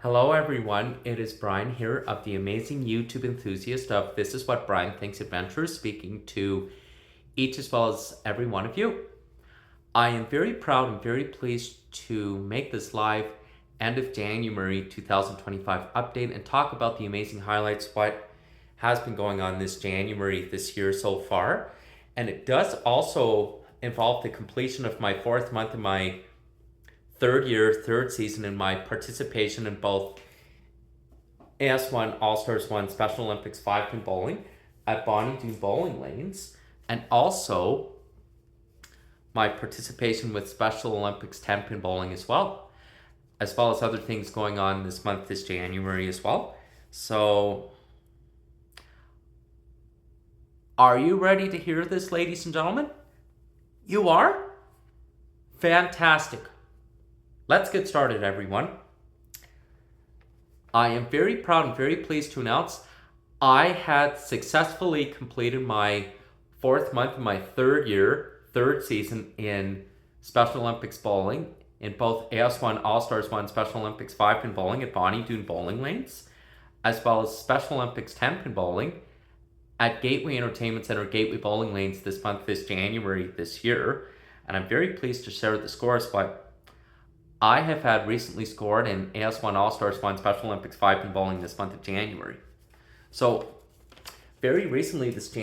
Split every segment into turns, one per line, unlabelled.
Hello everyone, it is Brian here of the amazing YouTube enthusiast of This Is What Brian Thinks Adventures, speaking to each as well as every one of you. I am very proud and very pleased to make this live end of January 2025 update and talk about the amazing highlights, what has been going on this January this year so far. And it does also involve the completion of my fourth month in my third season in my participation in both AS1 All-Stars 1 Special Olympics 5-pin bowling at Doon bowling lanes, and also my participation with Special Olympics 10-pin bowling as well as other things going on this month, this January as well. So, are you ready to hear this, ladies and gentlemen? You are? Fantastic. Let's get started, everyone. I am very proud and very pleased to announce I had successfully completed my fourth month of my third season in Special Olympics bowling in both AS1 All-Stars 1 Special Olympics 5-pin bowling at Doon bowling lanes, as well as Special Olympics 10-pin bowling at Gateway Entertainment Center Gateway bowling lanes this January this year. And I'm very pleased to share the scores, but I have had recently scored in AS1 All-Stars 1 Special Olympics 5-pin bowling this month of January. So, very recently this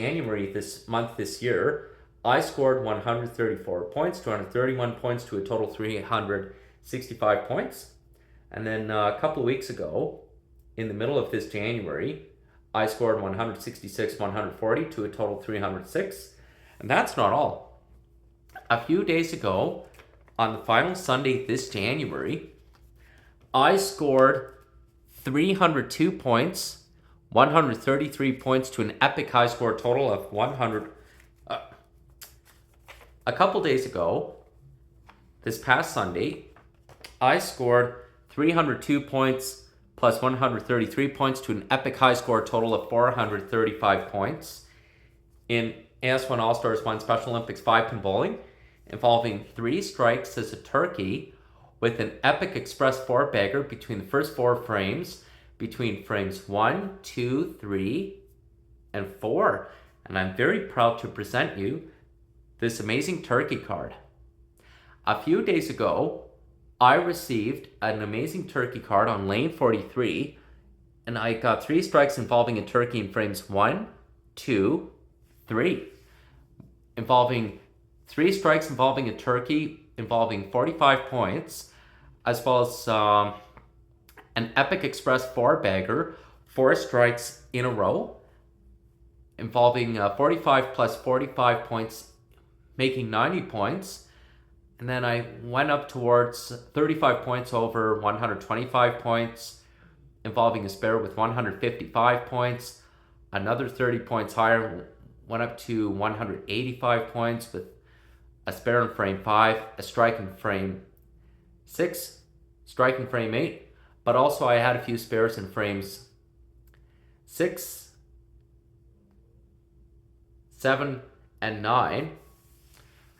year, I scored 134 points, 231 points to a total 365 points. And then a couple of weeks ago, in the middle of this January, I scored 166, 140 to a total 306. And that's not all. A few days ago, on the final Sunday this January, I scored 302 points, 133 points to an epic high score total of 100. A couple days ago, this past Sunday, I scored 302 points plus 133 points to an epic high score total of 435 points in AS1 All-Stars 1 Special Olympics 5-pin bowling, involving 3 strikes as a turkey with an epic express 4-bagger between the first 4 frames, between frames 1, 2, 3, and 4. And I'm very proud to present you this amazing turkey card. A few days ago, I received an amazing turkey card on lane 43, and I got 3 strikes involving a turkey in frames 1, 2, 3, involving 3 strikes involving a turkey involving 45 points, as well as an epic express 4-bagger, 4 strikes in a row, involving 45 plus 45 points, making 90 points. And then I went up towards 35 points over 125 points, involving a spare with 155 points. Another 30 points higher, went up to 185 points with a spare in frame 5, a strike in frame 6, strike in frame 8, but also I had a few spares in frames 6, 7, and 9.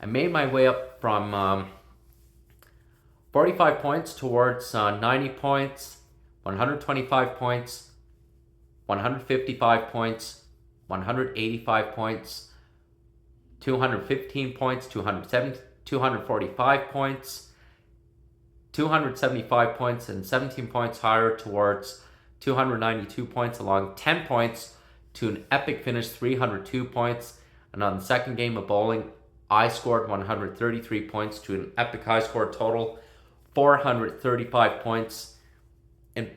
I made my way up from 45 points towards 90 points, 125 points, 155 points, 185 points, 215 points, 245 points, 275 points, and 17 points higher towards 292 points, along 10 points to an epic finish, 302 points. And on the second game of bowling, I scored 133 points to an epic high score total, 435 points in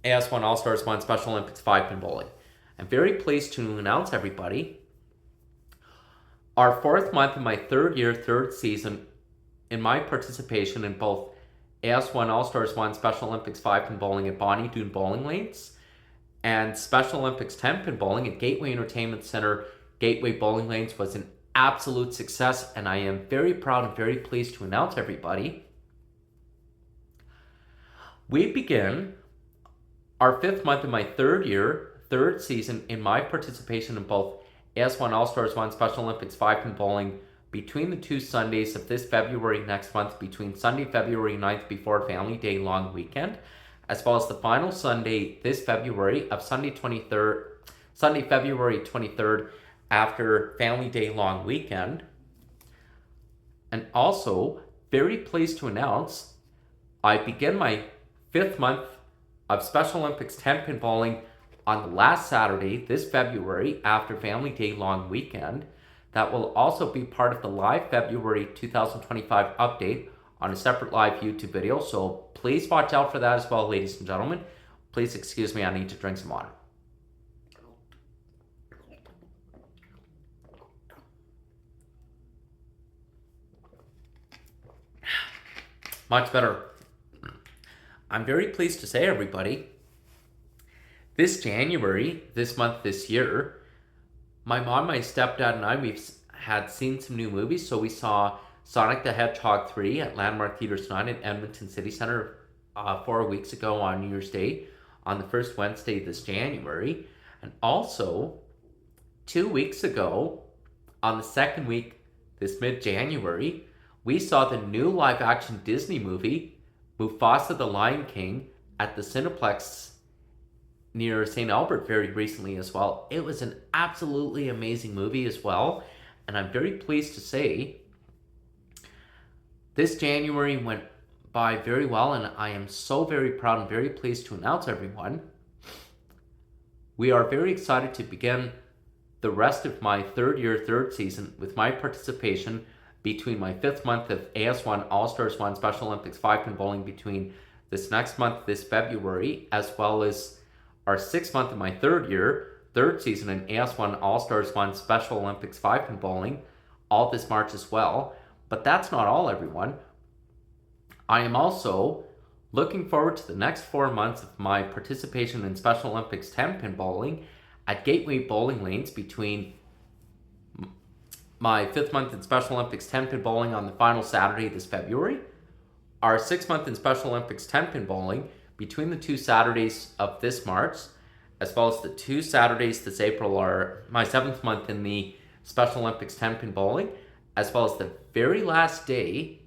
AS1 All-Stars 1 Special Olympics 5-pin bowling. I'm very pleased to announce, everybody, our fourth month of my third season in my participation in both AS1 All-Stars 1 Special Olympics 5-pin bowling at Doon bowling lanes and Special Olympics 10-pin bowling at Gateway Entertainment Center Gateway bowling lanes was an absolute success, and I am very proud and very pleased to announce, everybody, we begin our 5th month of my third season in my participation in both AS1 All-Stars 1 Special Olympics 5-pin bowling between the 2 Sundays of this February next month, between Sunday, February 9th before Family Day long weekend, as well as the final Sunday this February of Sunday, February 23rd after Family Day long weekend. And also, very pleased to announce, I begin my 5th month of Special Olympics 10-pin bowling on the last Saturday this February after Family Day long weekend. That will also be part of the live February 2025 update on a separate live YouTube video. So please watch out for that as well, ladies and gentlemen. Please excuse me, I need to drink some water. Much better. I'm very pleased to say, everybody, this January, this month, this year, my mom, my stepdad, and I, we've had seen some new movies. So we saw Sonic the Hedgehog 3 at Landmark Theatres 9 in Edmonton City Centre 4 weeks ago on New Year's Day, on the first Wednesday this January. And also, 2 weeks ago, on the second week this mid-January, we saw the new live-action Disney movie, Mufasa the Lion King, at the Cineplex near St. Albert very recently as well. It was an absolutely amazing movie as well, and I'm very pleased to say this January went by very well, and I am so very proud and very pleased to announce, everyone, we are very excited to begin the rest of my third season with my participation between my 5th month of AS1 All-Stars 1 Special Olympics 5-pin bowling between this next month, this February, as well as our 6th month of my third season in AS1 All-Stars 1 Special Olympics 5-pin bowling, all this March as well. But that's not all, everyone. I am also looking forward to the next 4 months of my participation in Special Olympics 10-pin bowling at Gateway Bowling Lanes between my 5th month in Special Olympics 10-pin bowling on the final Saturday this February, our 6th month in Special Olympics 10-pin bowling between the 2 Saturdays of this March, as well as the 2 Saturdays this April are my 7th month in the Special Olympics 10-pin bowling, as well as the very last day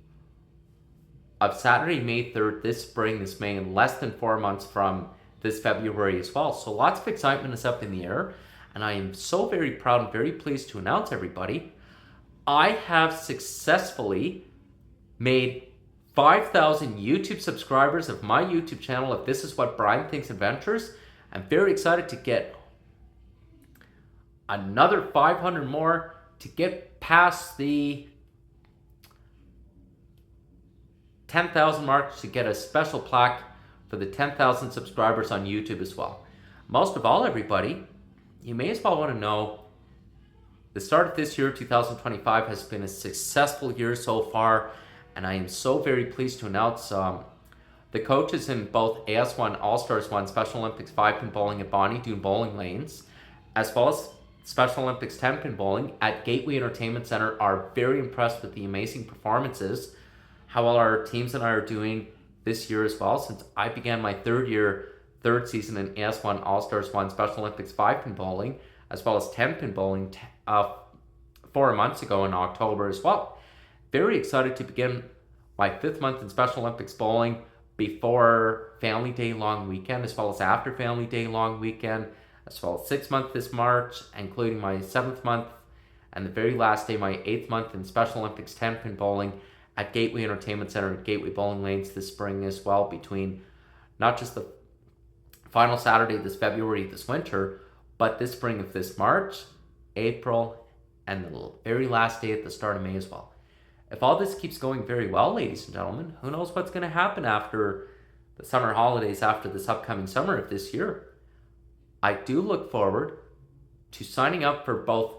of Saturday, May 3rd this spring, this May, in less than 4 months from this February as well. So lots of excitement is up in the air, and I am so very proud and very pleased to announce, everybody, I have successfully made 5,000 YouTube subscribers of my YouTube channel of This Is What Brian Thinks Adventures. I'm very excited to get another 500 more to get past the 10,000 mark to get a special plaque for the 10,000 subscribers on YouTube as well. Most of all, everybody, you may as well want to know the start of this year, 2025, has been a successful year so far, and I am so very pleased to announce the coaches in both AS1 All-Stars 1 Special Olympics 5-pin bowling at Bonnie Doon Bowling Lanes, as well as Special Olympics 10-pin bowling at Gateway Entertainment Center, are very impressed with the amazing performances, how well our teams and I are doing this year as well, since I began my third season in AS1 All-Stars 1 Special Olympics 5-pin bowling, as well as 10-pin bowling 4 months ago in October as well. Very excited to begin my 5th month in Special Olympics bowling before Family Day long weekend, as well as after Family Day long weekend, as well as 6th month this March, including my 7th month, and the very last day, my 8th month in Special Olympics 10-pin bowling at Gateway Entertainment Center at Gateway Bowling Lanes this spring as well, between not just the final Saturday this February, this winter, but this spring of this March, April, and the very last day at the start of May as well. If all this keeps going very well, ladies and gentlemen, who knows what's going to happen after the summer holidays, after this upcoming summer of this year. I do look forward to signing up for both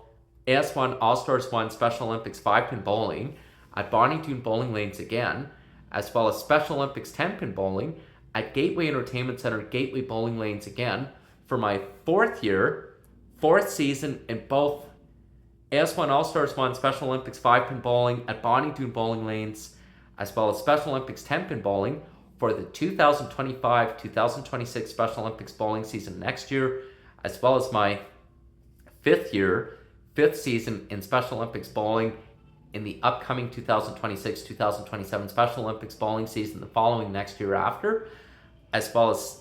AS1 All-Stars 1 Special Olympics 5-pin bowling at Bonnie Doon Bowling Lanes again, as well as Special Olympics 10-pin bowling at Gateway Entertainment Center, Gateway Bowling Lanes again, for my 4th season in both AS1 All-Stars 1 Special Olympics 5-pin bowling at Bonnie Doon Bowling Lanes, as well as Special Olympics 10-pin bowling for the 2025-2026 Special Olympics bowling season next year, as well as my 5th season in Special Olympics bowling in the upcoming 2026-2027 Special Olympics bowling season the following next year after. as well as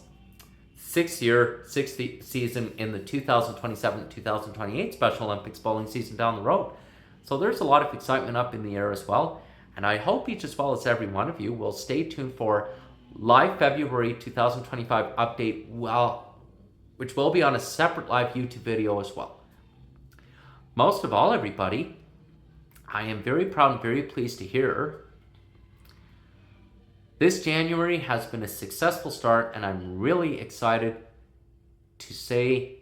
sixth season in the 2027-2028 Special Olympics bowling season down the road. So there's a lot of excitement up in the air as well. And I hope each as well as every one of you will stay tuned for live February 2025 update, which will be on a separate live YouTube video as well. Most of all, everybody, I am very proud and very pleased to hear this January has been a successful start, and I'm really excited to say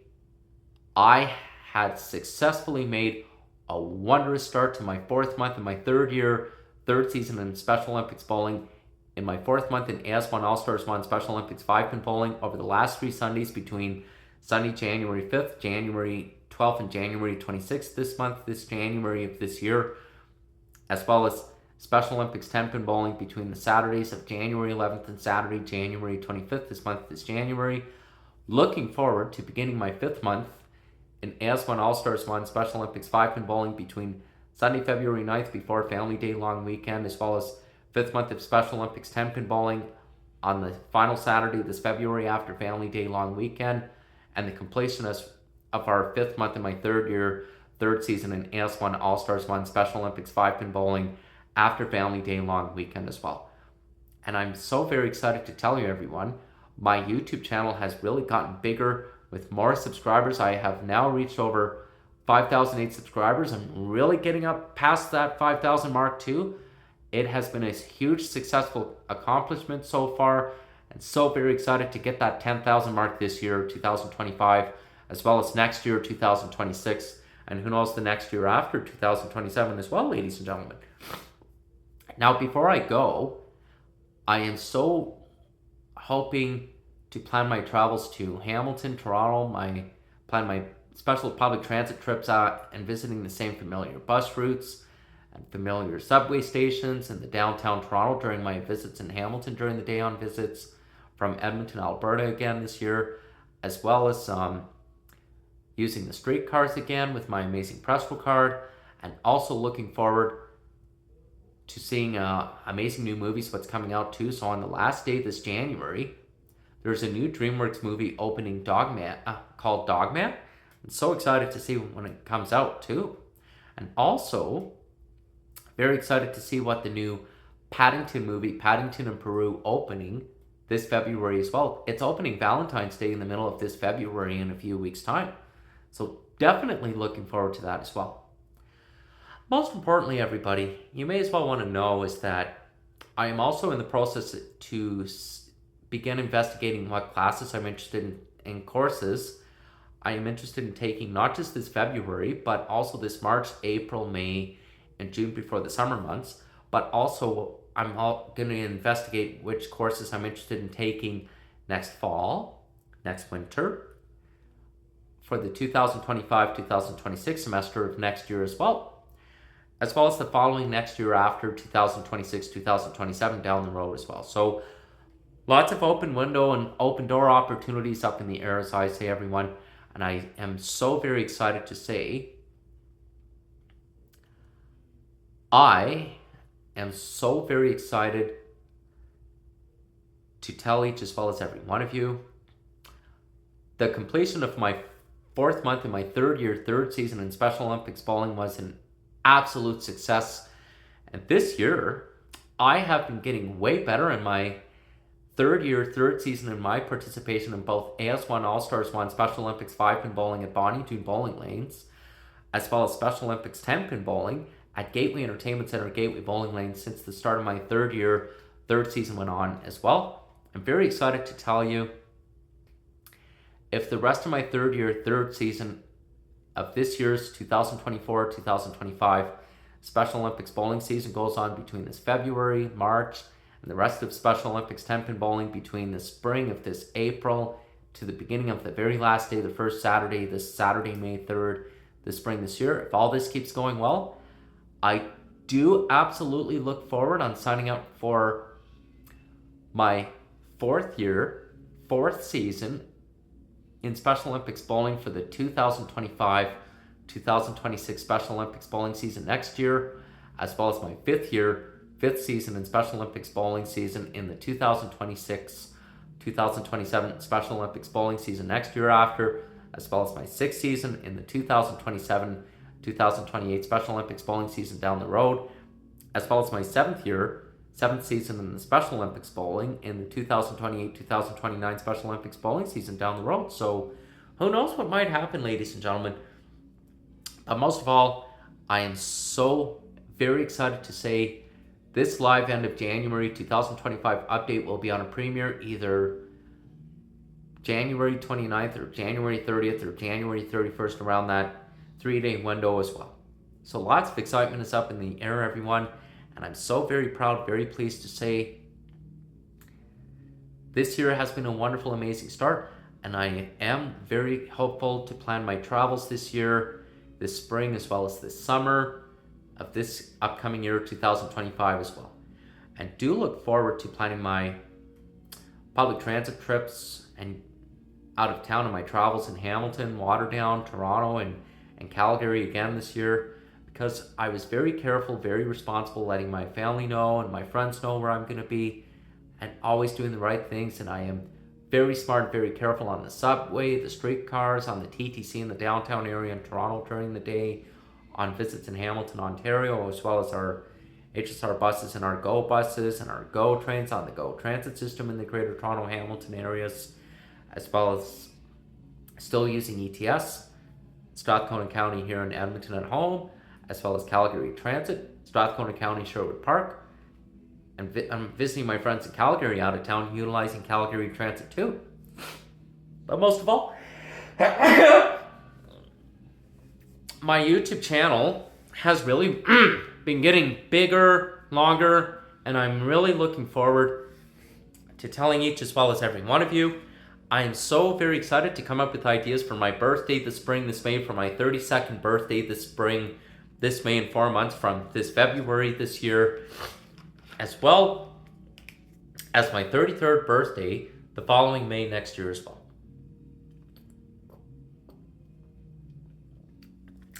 I had successfully made a wondrous start to my 4th month in my 3rd season in Special Olympics bowling, in my 4th month in AS1 All-Stars 1 Special Olympics 5-pin bowling over the last 3 Sundays between Sunday, January 5th, January 12th, and January 26th this January of this year, as well as Special Olympics 10-pin bowling between the Saturdays of January 11th and Saturday, January 25th this January. Looking forward to beginning my 5th month in AS1 All-Stars 1 Special Olympics 5-pin bowling between Sunday, February 9th before Family Day long weekend, as well as 5th month of Special Olympics 10-pin bowling on the final Saturday this February after Family Day long weekend, and the completion of our 5th month in my 3rd season in AS1 All-Stars 1 Special Olympics 5-pin bowling after Family Day long weekend as well. And I'm so very excited to tell you, everyone, my YouTube channel has really gotten bigger with more subscribers. I have now reached over 5,008 subscribers. I'm really getting up past that 5,000 mark too. It has been a huge successful accomplishment so far, and so very excited to get that 10,000 mark this year, 2025, as well as next year, 2026, and who knows, the next year after, 2027 as well, ladies and gentlemen. Now, before I go, I am so hoping to plan my travels to Hamilton, Toronto, plan my special public transit trips out and visiting the same familiar bus routes and familiar subway stations in the downtown Toronto during my visits in Hamilton during the day on visits from Edmonton, Alberta again this year, as well as using the streetcars again with my amazing Presto card, and also looking forward to seeing amazing new movies, what's coming out too. So on the last day this January, there's a new DreamWorks movie opening called Dogman. I'm so excited to see when it comes out too. And also, very excited to see what the new Paddington movie, Paddington in Peru, opening this February as well. It's opening Valentine's Day in the middle of this February in a few weeks' time. So definitely looking forward to that as well. Most importantly, everybody, you may as well want to know is that I am also in the process to begin investigating what classes I'm interested in courses I am interested in taking, not just this February, but also this March, April, May, and June before the summer months. But also, I'm going to investigate which courses I'm interested in taking next fall, next winter, for the 2025-2026 semester of next year as well as the following next year after 2026-2027 down the road as well. So lots of open window and open door opportunities up in the air, as I say, everyone. And I am so very excited to say I am so very excited to tell each as well as every one of you the completion of my 4th month in my 3rd season in Special Olympics bowling was an absolute success. And this year, I have been getting way better in my 3rd season in my participation in both AS1 All-Stars 1 Special Olympics 5-pin bowling at Doon bowling lanes, as well as Special Olympics 10-pin bowling at Gateway Entertainment Center, Gateway Bowling Lane, since the start of my 3rd season went on as well. I'm very excited to tell you, if the rest of my 3rd season of this year's 2024-2025 Special Olympics bowling season goes on between this February, March, and the rest of Special Olympics 10-pin bowling between the spring of this April to the beginning of the very last day, the first Saturday, this Saturday, May 3rd, this spring this year. If all this keeps going well, I do absolutely look forward on signing up for my 4th season in Special Olympics bowling for the 2025-2026 Special Olympics bowling season next year, as well as my 5th season in Special Olympics bowling season in the 2027 Special Olympics bowling season next year after, as well as my 6th season in the 2027-2028 Special Olympics bowling season down the road, as well as my 7th season in the Special Olympics bowling in the 2028-2029 Special Olympics bowling season down the road. So who knows what might happen, ladies and gentlemen. But most of all, I am so very excited to say this live end of January 2025 update will be on a premiere either January 29th or January 30th or January 31st, around that 3-day window as well. So lots of excitement is up in the air, everyone. And I'm so very proud, very pleased to say this year has been a wonderful, amazing start. And I am very hopeful to plan my travels this year, this spring, as well as this summer of this upcoming year, 2025 as well. And do look forward to planning my public transit trips and out of town and my travels in Hamilton, Waterdown, Toronto, and Calgary again this year, because I was very careful, very responsible, letting my family know and my friends know where I'm going to be, and always doing the right things. And I am very smart, very careful on the subway, the streetcars, on the TTC in the downtown area in Toronto during the day, on visits in Hamilton, Ontario, as well as our HSR buses and our GO buses and our GO trains on the GO transit system in the Greater Toronto Hamilton areas, as well as still using ETS, Strathcona County here in Edmonton at home, as well as Calgary Transit, Strathcona County, Sherwood Park, and I'm visiting my friends in Calgary out of town, utilizing Calgary Transit too. But most of all, my YouTube channel has really been getting bigger, longer, and I'm really looking forward to telling each as well as every one of you. I am so very excited to come up with ideas for my birthday this spring, this May, for my 32nd birthday this spring, this May, in 4 months from this February this year, as well as my 33rd birthday the following May next year as well.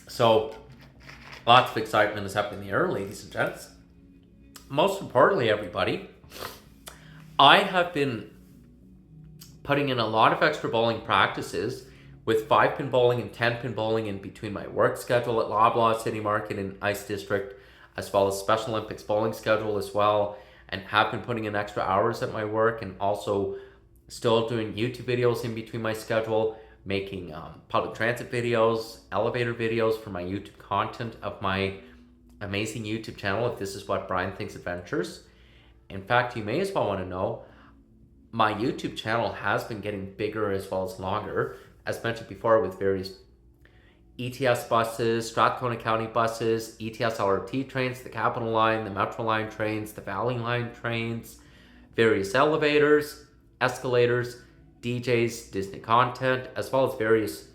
So lots of excitement is up in the air, ladies and gents. Most importantly, everybody, I have been putting in a lot of extra bowling practices with 5-pin bowling and 10-pin bowling in between my work schedule at Loblaw City Market and Ice District, as well as Special Olympics bowling schedule as well, and have been putting in extra hours at my work, and also still doing YouTube videos in between my schedule, making public transit videos, elevator videos for my YouTube content of my amazing YouTube channel, if this is what Brian Thinks Adventures. In fact, you may as well want to know, my YouTube channel has been getting bigger as well as longer, as mentioned before, with various ETS buses, Strathcona County buses, ETS LRT trains, the Capital Line, the Metro Line trains, the Valley Line trains, various elevators, escalators, DJs, Disney content, as well as various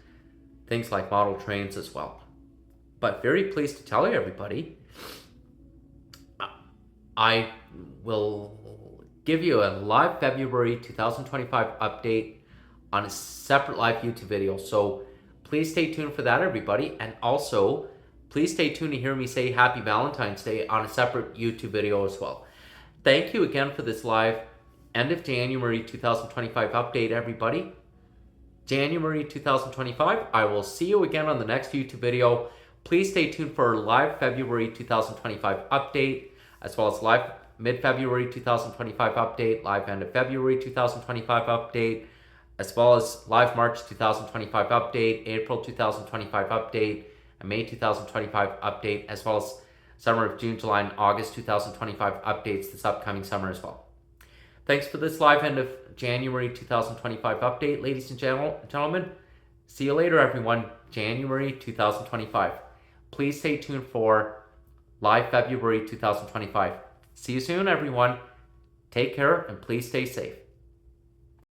things like model trains as well. But very pleased to tell you, everybody, I will give you a live February 2025 update on a separate live YouTube video. So please stay tuned for that, everybody. And also, please stay tuned to hear me say Happy Valentine's Day on a separate YouTube video as well. Thank you again for this live end of January 2025 update, everybody. January 2025. I will see you again on the next YouTube video. Please stay tuned for a live February 2025 update, as well as live mid-February 2025 update, live end of February 2025 update, as well as live March 2025 update, April 2025 update, and May 2025 update, as well as summer of June, July, and August 2025 updates this upcoming summer as well. Thanks for this live end of January 2025 update, ladies and gentlemen. See you later, everyone. January 2025. Please stay tuned for live February 2025. See you soon, everyone. Take care and please stay safe.